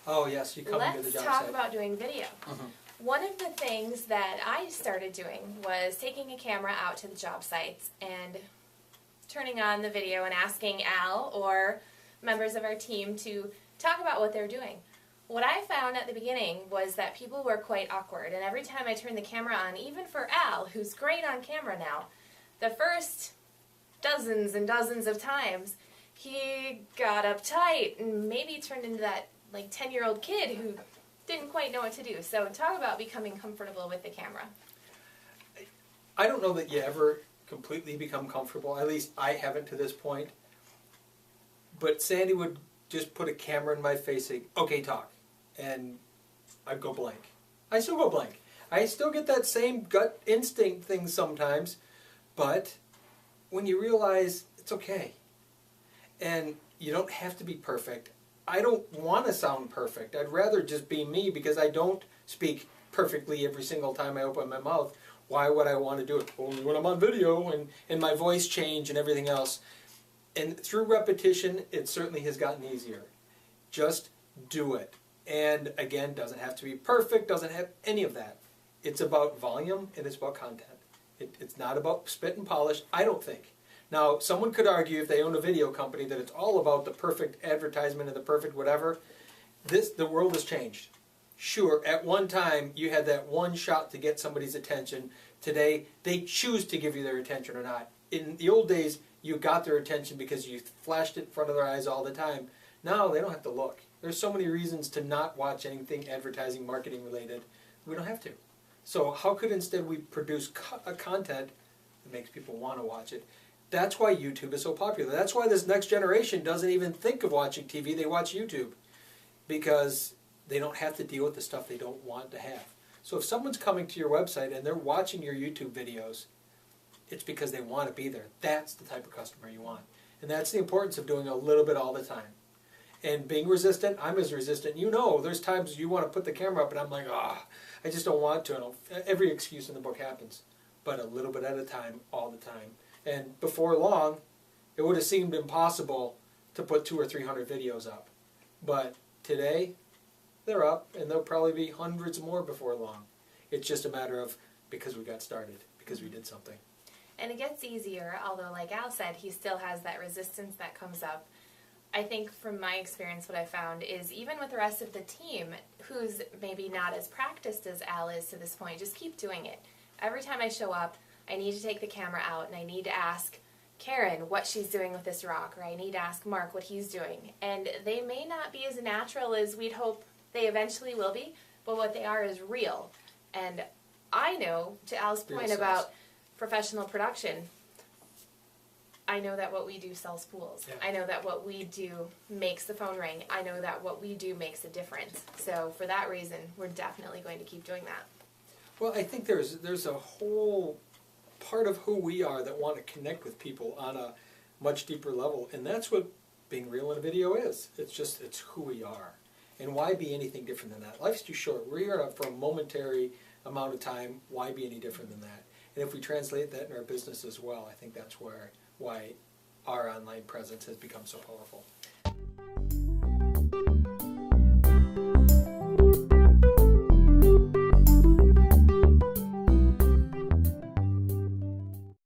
Oh yes, you come into the job site. Let's talk about doing video. One of the things that I started doing was taking a camera out to the job sites and turning on the video and asking Al or members of our team to talk about what they're doing. What I found at the beginning was that people were quite awkward, and every time I turned the camera on, even for Al, who's great on camera now, the first dozens and dozens of times, he got uptight and maybe turned into that like 10-year-old kid who didn't quite know what to do. So talk about becoming comfortable with the camera. I don't know that you ever completely become comfortable. At least I haven't to this point. But Sandy would just put a camera in my face and say, okay, talk. And I'd go blank. I still go blank. I still get that same gut instinct thing sometimes. But when you realize it's okay. And you don't have to be perfect. I don't want to sound perfect. I'd rather just be me because I don't speak perfectly every single time I open my mouth. Why would I want to do it? Only when I'm on video and my voice change and everything else. And through repetition, it certainly has gotten easier. Just do it. And again, doesn't have to be perfect, doesn't have any of that. It's about volume and it's about content. It's not about spit and polish, I don't think. Now, someone could argue if they own a video company that it's all about the perfect advertisement and the perfect whatever. The world has changed. Sure, at one time you had that one shot to get somebody's attention. Today, they choose to give you their attention or not. In the old days, you got their attention because you flashed it in front of their eyes all the time. Now, they don't have to look. There's so many reasons to not watch anything advertising, marketing related. We don't have to. So how could instead we produce content that makes people want to watch it? That's why YouTube is so popular. That's why this next generation doesn't even think of watching TV. They watch YouTube because they don't have to deal with the stuff they don't want to have. So if someone's coming to your website and they're watching your YouTube videos, it's because they want to be there. That's the type of customer you want. And that's the importance of doing a little bit all the time. And being resistant, I'm as resistant. You know, there's times you want to put the camera up and I'm like, I just don't want to. And every excuse in the book happens. But a little bit at a time, all the time. And before long, it would have seemed impossible to put 200 or 300 videos up. But today, they're up, and there'll probably be hundreds more before long. It's just a matter of because we got started, because we did something. And it gets easier, although like Al said, he still has that resistance that comes up. I think from my experience what I found is even with the rest of the team, who's maybe not as practiced as Al is to this point, just keep doing it. Every time I show up, I need to take the camera out and I need to ask Karen what she's doing with this rock, or I need to ask Mark what he's doing. And they may not be as natural as we'd hope they eventually will be, but what they are is real. And I know, to Al's point about professional production, I know that what we do sells pools. Yeah. I know that what we do makes the phone ring. I know that what we do makes a difference. So for that reason, we're definitely going to keep doing that. Well, I think there's a whole part of who we are that want to connect with people on a much deeper level, and that's what being real in a video is. It's who we are. And why be anything different than that? Life's too short. We're here for a momentary amount of time. Why be any different than that? And if we translate that in our business as well, I think that's why our online presence has become so powerful.